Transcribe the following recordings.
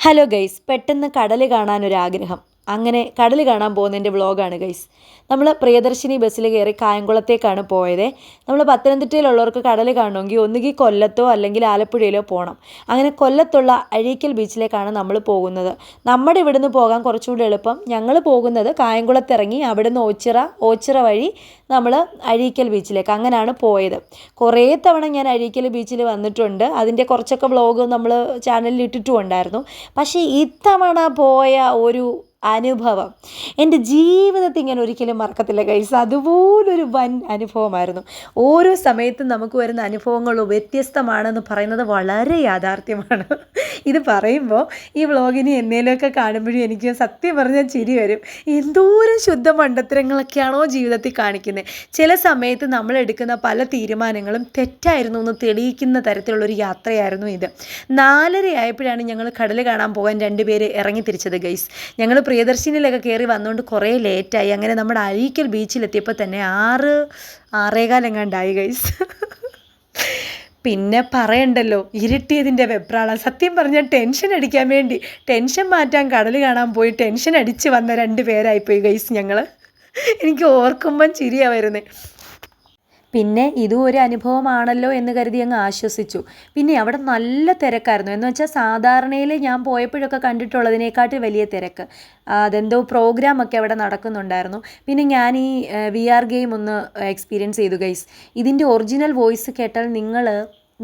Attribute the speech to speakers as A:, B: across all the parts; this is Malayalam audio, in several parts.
A: ഹലോ ഗൈസ്, പെട്ടെന്ന് കടൽ കാണാനൊരാഗ്രഹം. അങ്ങനെ കടൽ കാണാൻ പോകുന്നതിൻ്റെ വ്ളോഗാണ് ഗൈസ്. നമ്മൾ പ്രിയദർശിനി ബസ്സിൽ കയറി കായംകുളത്തേക്കാണ് പോയത്. നമ്മൾ പത്തനംതിട്ടയിലുള്ളവർക്ക് കടൽ കാണണമെങ്കിൽ ഒന്നുകിൽ കൊല്ലത്തോ അല്ലെങ്കിൽ ആലപ്പുഴയിലോ പോകണം. അങ്ങനെ കൊല്ലത്തുള്ള അഴീക്കൽ ബീച്ചിലേക്കാണ് നമ്മൾ പോകുന്നത്. നമ്മുടെ ഇവിടുന്ന് പോകാൻ കുറച്ചുകൂടി എളുപ്പം. ഞങ്ങൾ പോകുന്നത് കായംകുളത്തിറങ്ങി അവിടുന്ന് ഓച്ചിറ വഴി നമ്മൾ അഴീക്കൽ ബീച്ചിലേക്ക് അങ്ങനെയാണ് പോയത്. കുറേ തവണ ഞാൻ അഴീക്കൽ ബീച്ചിൽ വന്നിട്ടുണ്ട്. അതിൻ്റെ കുറച്ചൊക്കെ വ്ളോഗ് നമ്മൾ ചാനലിൽ ഇട്ടിട്ടും ഉണ്ടായിരുന്നു. പക്ഷേ ഇത്തവണ പോയ ഒരു അനുഭവം എൻ്റെ ജീവിതത്തിൽ ഞാൻ ഒരിക്കലും മറക്കത്തില്ല ഗൈസ്. അതുപോലൊരു വൻ അനുഭവമായിരുന്നു. ഓരോ സമയത്തും നമുക്ക് വരുന്ന അനുഭവങ്ങൾ വ്യത്യസ്തമാണെന്ന് പറയുന്നത് വളരെ യാഥാർത്ഥ്യമാണ്. ഇത് പറയുമ്പോൾ ഈ വ്ളോഗിന് എന്നേലുമൊക്കെ കാണുമ്പോഴും എനിക്ക് സത്യം പറഞ്ഞാൽ ചിരി വരും. എന്തോരം ശുദ്ധ മണ്ടത്തരങ്ങളൊക്കെയാണോ ജീവിതത്തിൽ കാണിക്കുന്നത്. ചില സമയത്ത് നമ്മൾ എടുക്കുന്ന പല തീരുമാനങ്ങളും തെറ്റായിരുന്നു എന്ന് തെളിയിക്കുന്ന തരത്തിലുള്ളൊരു യാത്രയായിരുന്നു ഇത്. 4:30 ആയപ്പോഴാണ് ഞങ്ങൾ കടൽ കാണാൻ പോകാൻ 2 പേര് ഇറങ്ങി തിരിച്ചത് ഗൈസ്. ഞങ്ങൾ പ്രിയദർശിനിയിലൊക്കെ കയറി വന്നുകൊണ്ട് കുറേ ലേറ്റായി. അങ്ങനെ നമ്മുടെ അഴീക്കൽ ബീച്ചിലെത്തിയപ്പോൾ തന്നെ 6-6:15 എങ്ങാണ്ടായി ഗൈസ്. പിന്നെ പറയണ്ടല്ലോ, ഇരുട്ടിയതിൻ്റെ വെപ്രാളം. സത്യം പറഞ്ഞാൽ ടെൻഷൻ മാറ്റാൻ കടൽ കാണാൻ പോയി ടെൻഷൻ അടിച്ച് വന്ന 2 പേരായിപ്പോയി ഗൈസ് ഞങ്ങൾ. എനിക്ക് ഓർക്കുമ്പം ചിരിയാണ് വരുന്നത്. പിന്നെ ഇതും ഒരു അനുഭവമാണല്ലോ എന്ന് കരുതി അങ്ങ് ആശ്വസിച്ചു. പിന്നെ അവിടെ നല്ല തിരക്കായിരുന്നു. എന്ന് വെച്ചാൽ സാധാരണയിൽ ഞാൻ പോയപ്പോഴൊക്കെ കണ്ടിട്ടുള്ളതിനേക്കാട്ട് വലിയ തിരക്ക്. അതെന്തോ പ്രോഗ്രാമൊക്കെ അവിടെ നടക്കുന്നുണ്ടായിരുന്നു. പിന്നെ ഞാൻ ഈ VR ഗെയിം ഒന്ന് എക്സ്പീരിയൻസ് ചെയ്തു ഗൈസ്. ഇതിൻ്റെ ഒറിജിനൽ വോയിസ് കേട്ടാൽ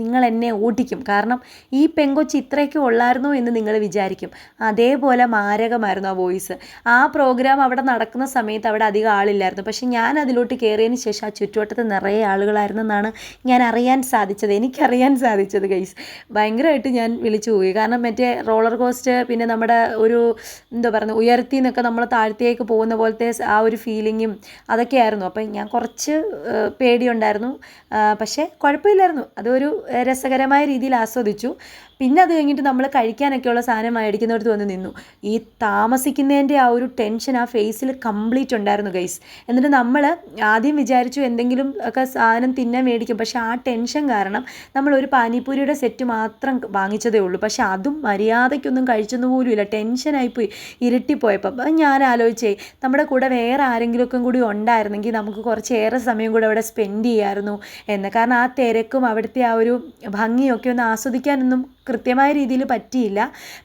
A: നിങ്ങൾ എന്നെ ഓടിക്കും. കാരണം ഈ പെങ്കൊച്ച് ഇത്രയൊക്കെ ഉള്ളായിരുന്നോ എന്ന് നിങ്ങൾ വിചാരിക്കും. അതേപോലെ മാരകമായിരുന്നു ആ വോയിസ്. ആ പ്രോഗ്രാം അവിടെ നടക്കുന്ന സമയത്ത് അവിടെ അധികം ആളില്ലായിരുന്നു. പക്ഷേ ഞാൻ അതിലോട്ട് കയറിയതിന് ശേഷം ആ ചുറ്റുവട്ടത്ത് നിറയെ ആളുകളായിരുന്നെന്നാണ് എനിക്കറിയാൻ സാധിച്ചത് ഗൈസ്. ഭയങ്കരമായിട്ട് ഞാൻ വിളിച്ചു പോയി. കാരണം മറ്റേ റോളർ കോസ്റ്റ്, പിന്നെ നമ്മുടെ ഒരു എന്താ പറയുന്നത്, ഉയർത്തി നിന്നൊക്കെ നമ്മൾ താഴത്തേക്ക് പോകുന്ന പോലത്തെ ആ ഒരു ഫീലിങ്ങും അതൊക്കെയായിരുന്നു. അപ്പം ഞാൻ കുറച്ച് പേടിയുണ്ടായിരുന്നു. പക്ഷേ കുഴപ്പമില്ലായിരുന്നു. അതൊരു രസകരമായ രീതിയിൽ ആസ്വദിച്ചു. പിന്നെ അത് കഴിഞ്ഞിട്ട് നമ്മൾ കഴിക്കാനൊക്കെയുള്ള സാധനം മേടിക്കുന്നിടത്ത് വന്ന് നിന്നു. ഈ താമസിക്കുന്നതിൻ്റെ ആ ഒരു ടെൻഷൻ ആ ഫേസിൽ കംപ്ലീറ്റ് ഉണ്ടായിരുന്നു ഗൈസ്. എന്നിട്ട് നമ്മൾ ആദ്യം വിചാരിച്ചു എന്തെങ്കിലും ഒക്കെ സാധനം തിന്നാൻ മേടിക്കും. പക്ഷേ ആ ടെൻഷൻ കാരണം നമ്മളൊരു പാനിപ്പൂരിയുടെ സെറ്റ് മാത്രം വാങ്ങിച്ചതേ ഉള്ളൂ. പക്ഷേ അതും മര്യാദയ്ക്കൊന്നും കഴിച്ചെന്ന് പോലും ഇല്ല. ടെൻഷനായിപ്പോയി ഇരുട്ടിപ്പോയപ്പം. ഞാൻ ആലോചിച്ചേ, നമ്മുടെ കൂടെ വേറെ ആരെങ്കിലുമൊക്കെ കൂടി ഉണ്ടായിരുന്നെങ്കിൽ നമുക്ക് കുറച്ചേറെ സമയം കൂടെ അവിടെ സ്പെൻഡ് ചെയ്യാമായിരുന്നു എന്ന്. കാരണം ആ തിരക്കും അവിടുത്തെ ആ ഒരു ഭംഗിയൊക്കെ ഒന്ന് ആസ്വദിക്കാനൊന്നും കൃത്യമായ രീതിയിൽ പറ്റിയില്ല.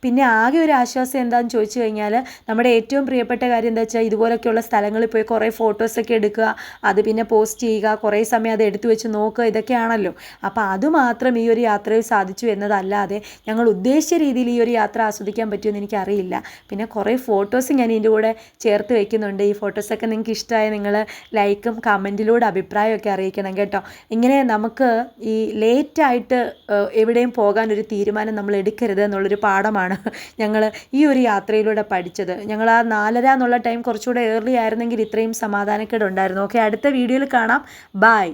A: പിന്നെ ആകെ ഒരു ആശ്വാസം എന്താണെന്ന് ചോദിച്ചു കഴിഞ്ഞാൽ, നമ്മുടെ ഏറ്റവും പ്രിയപ്പെട്ട കാര്യം എന്താ വെച്ചാൽ ഇതുപോലൊക്കെയുള്ള സ്ഥലങ്ങളിൽ പോയി കുറേ ഫോട്ടോസൊക്കെ എടുക്കുക, അത് പിന്നെ പോസ്റ്റ് ചെയ്യുക, കുറേ സമയം അത് എടുത്തു വെച്ച് നോക്കുക, ഇതൊക്കെയാണല്ലോ. അപ്പോൾ അതുമാത്രം ഈ ഒരു യാത്രയിൽ സാധിച്ചു എന്നതല്ലാതെ ഞങ്ങൾ ഉദ്ദേശിച്ച രീതിയിൽ ഈ ഒരു യാത്ര ആസ്വദിക്കാൻ പറ്റുമെന്ന് എനിക്കറിയില്ല. പിന്നെ കുറേ ഫോട്ടോസ് ഞാൻ ഇതിൻ്റെ കൂടെ ചേർത്ത് വയ്ക്കുന്നുണ്ട്. ഈ ഫോട്ടോസൊക്കെ നിങ്ങൾക്ക് ഇഷ്ടമായ നിങ്ങൾ ലൈക്കും കമൻറ്റിലൂടെ അഭിപ്രായമൊക്കെ അറിയിക്കണം കേട്ടോ. ഇങ്ങനെ നമുക്ക് ഈ ലേറ്റായിട്ട് എവിടെയും പോകാനൊരു തീരുമാനം നമ്മൾ എടുക്കരുത് എന്നുള്ളൊരു പാഠമാണ് ഞങ്ങൾ ഈ ഒരു യാത്രയിലൂടെ പഠിച്ചത്. ഞങ്ങൾ ആ 4:30 എന്നുള്ള ടൈം കുറച്ചുകൂടെ ഏർലി ആയിരുന്നെങ്കിൽ ഇത്രയും സമാധാനക്കേടുണ്ടായിരുന്നു. ഓക്കെ, അടുത്ത വീഡിയോയിൽ കാണാം. ബൈ.